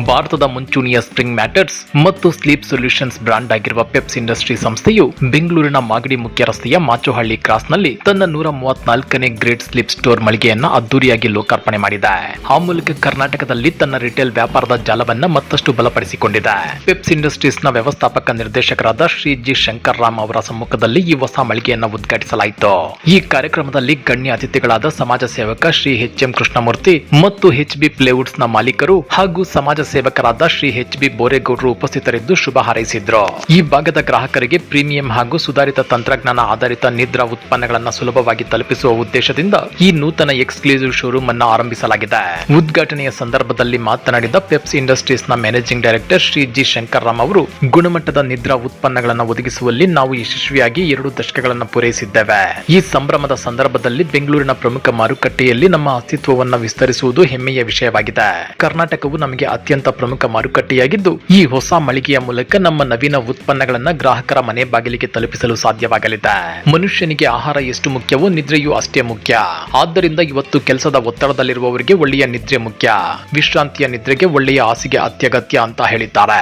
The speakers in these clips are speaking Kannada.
ಭಾರತದ ಮುಂಚೂಣಿಯ ಸ್ಪ್ರಿಂಗ್ ಮ್ಯಾಟರ್ಸ್ ಮತ್ತು ಸ್ಲೀಪ್ ಸೊಲ್ಯೂಷನ್ಸ್ ಬ್ರಾಂಡ್ ಆಗಿರುವ ಪೆಪ್ಸ್ ಇಂಡಸ್ಟ್ರಿ ಸಂಸ್ಥೆಯು ಬೆಂಗಳೂರಿನ ಮಾಗಡಿ ಮುಖ್ಯ ರಸ್ತೆಯ ಮಾಚೋಹಳ್ಳಿ ಕ್ರಾಸ್ನಲ್ಲಿ ತನ್ನ 134ನೇ ಗ್ರೇಟ್ ಸ್ಲೀಪ್ ಸ್ಟೋರ್ ಮಳಿಗೆಯನ್ನ ಅದ್ದೂರಿಯಾಗಿ ಲೋಕಾರ್ಪಣೆ ಮಾಡಿದೆ. ಆ ಮೂಲಕ ಕರ್ನಾಟಕದಲ್ಲಿ ತನ್ನ ರಿಟೇಲ್ ವ್ಯಾಪಾರದ ಜಾಲವನ್ನ ಮತ್ತಷ್ಟು ಬಲಪಡಿಸಿಕೊಂಡಿದೆ. ಪೆಪ್ಸ್ ಇಂಡಸ್ಟ್ರೀಸ್ ನ ವ್ಯವಸ್ಥಾಪಕ ನಿರ್ದೇಶಕರಾದ ಶ್ರೀ ಜಿ ಶಂಕರ್ ರಾಮ್ ಅವರ ಸಮ್ಮುಖದಲ್ಲಿ ಈ ಹೊಸ ಮಳಿಗೆಯನ್ನ ಉದ್ಘಾಟಿಸಲಾಯಿತು. ಈ ಕಾರ್ಯಕ್ರಮದಲ್ಲಿ ಗಣ್ಯ ಅತಿಥಿಗಳಾದ ಸಮಾಜ ಸೇವಕ ಶ್ರೀ ಎಚ್ ಎಂ ಕೃಷ್ಣಮೂರ್ತಿ ಮತ್ತು ಎಚ್ ಬಿ ಪ್ಲೇವುಡ್ಸ್ ನ ಮಾಲೀಕರು ಹಾಗೂ ಸಮಾಜ ಸೇವಕರಾದ ಶ್ರೀ ಎಚ್ ಬಿ ಬೋರೇಗೌಡರು ಉಪಸ್ಥಿತರಿದ್ದು ಶುಭ ಹಾರೈಸಿದ್ರು. ಈ ಭಾಗದ ಗ್ರಾಹಕರಿಗೆ ಪ್ರೀಮಿಯಂ ಹಾಗೂ ಸುಧಾರಿತ ತಂತ್ರಜ್ಞಾನ ಆಧಾರಿತ ನಿದ್ರಾ ಉತ್ಪನ್ನಗಳನ್ನು ಸುಲಭವಾಗಿ ತಲುಪಿಸುವ ಉದ್ದೇಶದಿಂದ ಈ ನೂತನ ಎಕ್ಸ್ಕ್ಲೂಸಿವ್ ಶೋರೂಮ್ ಅನ್ನು ಆರಂಭಿಸಲಾಗಿದೆ. ಉದ್ಘಾಟನೆಯ ಸಂದರ್ಭದಲ್ಲಿ ಮಾತನಾಡಿದ ಪೆಪ್ಸ್ ಇಂಡಸ್ಟ್ರೀಸ್ ನ managing director Shri G Shankar Ram ಅವರು, ಗುಣಮಟ್ಟದ ನಿದ್ರಾ ಉತ್ಪನ್ನಗಳನ್ನು ಒದಗಿಸುವಲ್ಲಿ ನಾವು ಯಶಸ್ವಿಯಾಗಿ 2 ದಶಕಗಳನ್ನು ಪೂರೈಸಿದ್ದೇವೆ. ಈ ಸಂಭ್ರಮದ ಸಂದರ್ಭದಲ್ಲಿ ಬೆಂಗಳೂರಿನ ಪ್ರಮುಖ ಮಾರುಕಟ್ಟೆಯಲ್ಲಿ ನಮ್ಮ ಅಸ್ತಿತ್ವವನ್ನು ವಿಸ್ತರಿಸುವುದು ಹೆಮ್ಮೆಯ ವಿಷಯವಾಗಿದೆ. ಕರ್ನಾಟಕವು ನಮಗೆ ಅತ್ಯಂತ ಪ್ರಮುಖ ಮಾರುಕಟ್ಟೆಯಾಗಿದ್ದು, ಈ ಹೊಸ ಮಳಿಗೆಯ ಮೂಲಕ ನಮ್ಮ ನವೀನ ಉತ್ಪನ್ನಗಳನ್ನು ಗ್ರಾಹಕರ ಮನೆ ಬಾಗಿಲಿಗೆ ತಲುಪಿಸಲು ಸಾಧ್ಯವಾಗಲಿದೆ. ಮನುಷ್ಯನಿಗೆ ಆಹಾರ ಎಷ್ಟು ಮುಖ್ಯವೋ ನಿದ್ರೆಯೂ ಅಷ್ಟೇ ಮುಖ್ಯ. ಆದ್ದರಿಂದ ಇವತ್ತು ಕೆಲಸದ ಒತ್ತಡದಲ್ಲಿರುವವರಿಗೆ ಒಳ್ಳೆಯ ನಿದ್ರೆ ಮುಖ್ಯ. ವಿಶ್ರಾಂತಿಯ ನಿದ್ರೆಗೆ ಒಳ್ಳೆಯ ಹಾಸಿಗೆ ಅತ್ಯಗತ್ಯ ಅಂತ ಹೇಳಿದ್ದಾರೆ.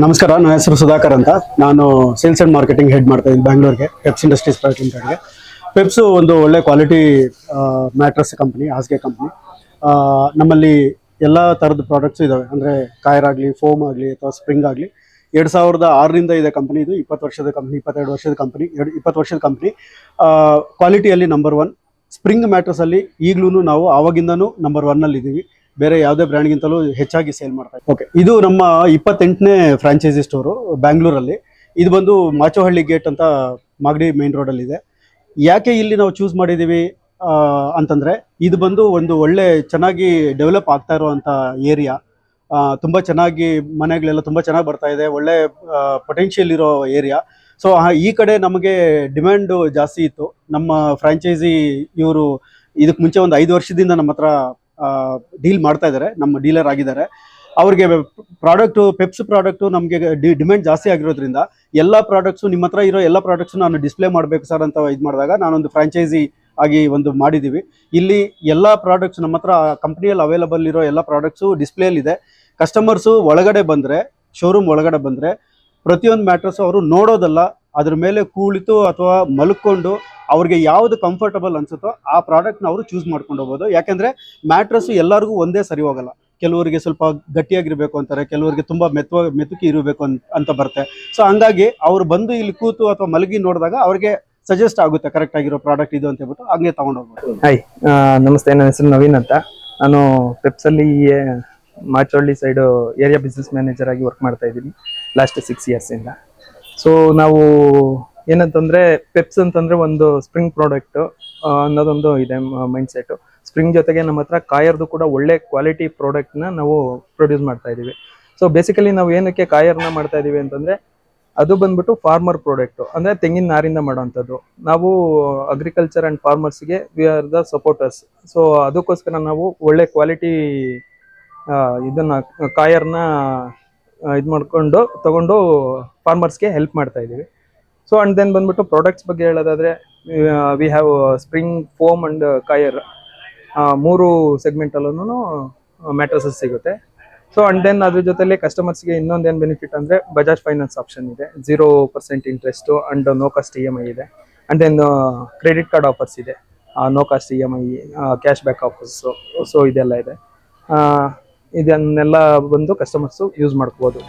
ನಮಸ್ಕಾರ, ನನ್ನ ಹೆಸರು ಸುಧಾಕರ್ ಅಂತ. ನಾನು ಸೇಲ್ಸ್ ಅಂಡ್ ಮಾರ್ಕೆಟಿಂಗ್ ಹೆಡ್ ಮಾಡ್ತಾ ಇದ್ದೀನಿ ಬ್ಯಾಂಗ್ಳೂರ್ಗೆ, ಪೆಪ್ಸ್ ಇಂಡಸ್ಟ್ರೀಸ್ ಪ್ರೈವೇಟ್ ಲಿಮಿಟೆಡ್ಗೆ. ಪೆಪ್ಸು ಒಂದು ಒಳ್ಳೆ ಕ್ವಾಲಿಟಿ ಮ್ಯಾಟ್ರಸ್ ಕಂಪ್ನಿ, ಹಾಸಿಗೆ ಕಂಪ್ನಿ. ನಮ್ಮಲ್ಲಿ ಎಲ್ಲ ಥರದ ಪ್ರಾಡಕ್ಟ್ಸು ಇದ್ದಾವೆ. ಅಂದರೆ ಕಾಯರ್ ಆಗಲಿ, ಫೋಮ್ ಆಗಲಿ ಅಥವಾ ಸ್ಪ್ರಿಂಗ್ ಆಗಲಿ. 2006ರಿಂದ ಇದೆ ಕಂಪ್ನಿ. ಇದು 20 ವರ್ಷದ ಕಂಪ್ನಿ, 22 ವರ್ಷದ ಕಂಪ್ನಿ, 20 ವರ್ಷದ ಕಂಪ್ನಿ. ಕ್ವಾಲಿಟಿಯಲ್ಲಿ ನಂಬರ್ 1. ಸ್ಪ್ರಿಂಗ್ ಮ್ಯಾಟ್ರಸಲ್ಲಿ ಈಗಲೂ ನಾವು ಆವಾಗಿಂದನೂ ನಂಬರ್ 1ನಲ್ಲಿ ಇದ್ದೀವಿ. ಬೇರೆ ಯಾವುದೇ ಬ್ರ್ಯಾಂಡ್ಗಿಂತಲೂ ಹೆಚ್ಚಾಗಿ ಸೇಲ್ ಮಾಡ್ತಾ ಇದ್ದೀವಿ. ಓಕೆ, ಇದು ನಮ್ಮ 28ನೇ ಫ್ರಾಂಚೈಸಿ ಸ್ಟೋರು ಬ್ಯಾಂಗ್ಳೂರಲ್ಲಿ. ಇದು ಬಂದು ಮಾಚೋಹಳ್ಳಿ ಗೇಟ್ ಅಂತ ಮಾಗಡಿ ಮೇನ್ ರೋಡಲ್ಲಿದೆ. ಯಾಕೆ ಇಲ್ಲಿ ನಾವು ಚೂಸ್ ಮಾಡಿದ್ದೀವಿ ಅಂತಂದರೆ, ಇದು ಬಂದು ಒಂದು ಒಳ್ಳೆ ಚೆನ್ನಾಗಿ ಡೆವಲಪ್ ಆಗ್ತಾ ಇರುವಂಥ ಏರಿಯಾ. ತುಂಬ ಚೆನ್ನಾಗಿ ಮನೆಗಳೆಲ್ಲ ತುಂಬ ಚೆನ್ನಾಗಿ ಬರ್ತಾ ಇದೆ. ಒಳ್ಳೆ ಪೊಟೆನ್ಷಿಯಲ್ ಇರೋ ಏರಿಯಾ. ಸೊ ಈ ಕಡೆ ನಮಗೆ ಡಿಮ್ಯಾಂಡು ಜಾಸ್ತಿ ಇತ್ತು. ನಮ್ಮ ಫ್ರಾಂಚೈಸಿ ಇವರು ಇದಕ್ಕೆ ಮುಂಚೆ ಒಂದು 5 ವರ್ಷದಿಂದ ನಮ್ಮ ಹತ್ರ ಡೀಲ್ ಮಾಡ್ತಾ ಇದ್ದಾರೆ, ನಮ್ಮ ಡೀಲರ್ ಆಗಿದ್ದಾರೆ. ಅವ್ರಿಗೆ ಪೆಪ್ಸ್ ಪ್ರಾಡಕ್ಟು ನಮಗೆ ಡಿಮ್ಯಾಂಡ್ ಜಾಸ್ತಿ ಆಗಿರೋದ್ರಿಂದ ಎಲ್ಲ ಪ್ರಾಡಕ್ಟ್ಸು ನಿಮ್ಮ ಹತ್ರ ಇರೋ ಎಲ್ಲ ಪ್ರಾಡಕ್ಟ್ಸು ನಾನು ಡಿಸ್ಪ್ಲೇ ಮಾಡಬೇಕು ಸರ್ ಅಂತ ಇದು ಮಾಡಿದಾಗ ನಾನೊಂದು ಫ್ರಾಂಚೈಸಿ ಆಗಿ ಒಂದು ಮಾಡಿದ್ದೀವಿ. ಇಲ್ಲಿ ಎಲ್ಲ ಪ್ರಾಡಕ್ಟ್ಸ್ ನಮ್ಮ ಹತ್ರ ಕಂಪ್ನಿಯಲ್ಲಿ ಅವೈಲಬಲ್ ಇರೋ ಎಲ್ಲ ಪ್ರಾಡಕ್ಟ್ಸು ಡಿಸ್ಪ್ಲೇಲಿದೆ. ಕಸ್ಟಮರ್ಸು ಒಳಗಡೆ ಬಂದರೆ, ಶೋರೂಮ್ ಒಳಗಡೆ ಬಂದರೆ ಪ್ರತಿಯೊಂದು ಮ್ಯಾಟ್ರಸ್ಸು ಅವರು ನೋಡೋದಲ್ಲ, ಅದ್ರ ಮೇಲೆ ಕೂಳಿತು ಅಥವಾ ಮಲ್ಕೊಂಡು ಅವ್ರಿಗೆ ಯಾವುದು ಕಂಫರ್ಟಬಲ್ ಅನಿಸುತ್ತೋ ಆ ಪ್ರಾಡಕ್ಟ್ನ ಅವರು ಚೂಸ್ ಮಾಡ್ಕೊಂಡು ಹೋಗ್ಬೋದು. ಯಾಕೆಂದರೆ ಮ್ಯಾಟ್ರಸ್ಸು ಎಲ್ಲರಿಗೂ ಒಂದೇ ಸರಿ ಹೋಗಲ್ಲ. ಕೆಲವರಿಗೆ ಸ್ವಲ್ಪ ಗಟ್ಟಿಯಾಗಿರಬೇಕು ಅಂತಾರೆ, ಕೆಲವರಿಗೆ ತುಂಬ ಮೆತ್ತುಕಿ ಇರಬೇಕು ಅಂತ ಬರುತ್ತೆ. ಸೊ ಹಂಗಾಗಿ ಅವರು ಬಂದು ಇಲ್ಲಿ ಕೂತು ಅಥವಾ ಮಲಗಿ ನೋಡಿದಾಗ ಅವ್ರಿಗೆ ಸಜೆಸ್ಟ್ ಆಗುತ್ತೆ ಕರೆಕ್ಟ್ ಆಗಿರೋ ಪ್ರಾಡಕ್ಟ್ ಇದು ಅಂತ ಹೇಳ್ಬಿಟ್ಟು ಹಂಗೆ ತಗೊಂಡೋಗ್ಬೋದು. ಹಾಯ್, ನಮಸ್ತೆ. ನನ್ನ ಹೆಸರು ನವೀನ್ ಅಂತ. ನಾನು ಪೆಪ್ಸಲ್ಲಿ ಮಾಚೋಳ್ಳಿ ಸೈಡು ಏರಿಯಾ ಬಿಸ್ನೆಸ್ ಮ್ಯಾನೇಜರ್ ಆಗಿ ವರ್ಕ್ ಮಾಡ್ತಾ ಇದ್ದೀನಿ ಲಾಸ್ಟ್ 6 ಇಯರ್ಸಿಂದ. ಸೊ ನಾವು ಏನಂತಂದರೆ, ಪೆಪ್ಸ್ ಅಂತಂದರೆ ಒಂದು ಸ್ಪ್ರಿಂಗ್ ಪ್ರಾಡಕ್ಟು ಅನ್ನೋದೊಂದು ಇದೆ ಮೈಂಡ್ ಸೆಟ್ಟು. ಸ್ಪ್ರಿಂಗ್ ಜೊತೆಗೆ ನಮ್ಮ ಹತ್ರ ಕಾಯರ್ದು ಕೂಡ ಒಳ್ಳೆ ಕ್ವಾಲಿಟಿ ಪ್ರಾಡಕ್ಟ್ನ ನಾವು ಪ್ರೊಡ್ಯೂಸ್ ಮಾಡ್ತಾ ಇದ್ದೀವಿ. ಸೊ ಬೇಸಿಕಲಿ ನಾವು ಏನಕ್ಕೆ ಕಾಯರ್ನ ಮಾಡ್ತಾ ಇದ್ದೀವಿ ಅಂತಂದರೆ, ಅದು ಬಂದ್ಬಿಟ್ಟು ಫಾರ್ಮರ್ ಪ್ರಾಡಕ್ಟು, ಅಂದರೆ ತೆಂಗಿನ ನಾರಿಂದ ಮಾಡೋವಂಥದ್ದು. ನಾವು ಅಗ್ರಿಕಲ್ಚರ್ ಆ್ಯಂಡ್ ಫಾರ್ಮರ್ಸ್ಗೆ we are the supporters. So ಅದಕ್ಕೋಸ್ಕರ ನಾವು ಒಳ್ಳೆ ಕ್ವಾಲಿಟಿ ಇದನ್ನು ಕಾಯರ್ನ ಇದು ಮಾಡಿಕೊಂಡು ತಗೊಂಡು ಫಾರ್ಮರ್ಸ್ಗೆ ಹೆಲ್ಪ್ ಮಾಡ್ತಾ ಇದ್ದೀವಿ. ಸೊ ಆ್ಯಂಡ್ ದೆನ್ ಬಂದ್ಬಿಟ್ಟು ಪ್ರಾಡಕ್ಟ್ಸ್ ಬಗ್ಗೆ ಹೇಳೋದಾದರೆ, we have spring, foam and coir, 3 ಸೆಗ್ಮೆಂಟಲ್ಲೂ ಮ್ಯಾಟ್ರಸಸ್ ಸಿಗುತ್ತೆ. ಸೊ ಆ್ಯಂಡ್ ದೆನ್ ಅದ್ರ ಜೊತೆಲಿ ಕಸ್ಟಮರ್ಸ್ಗೆ ಇನ್ನೊಂದೇನು ಬೆನಿಫಿಟ್ ಅಂದರೆ, ಬಜಾಜ್ ಫೈನಾನ್ಸ್ ಆಪ್ಷನ್ ಇದೆ, 0% interest and no cost EMI ಇದೆ. And then credit card offers ಇದೆ, no cost EMI, cash back offers. So ಇದೆಲ್ಲ ಇದೆ. ಇದನ್ನೆಲ್ಲ ಬಂದು ಕಸ್ಟಮರ್ಸು ಯೂಸ್ ಮಾಡ್ಕೋಬೋದು.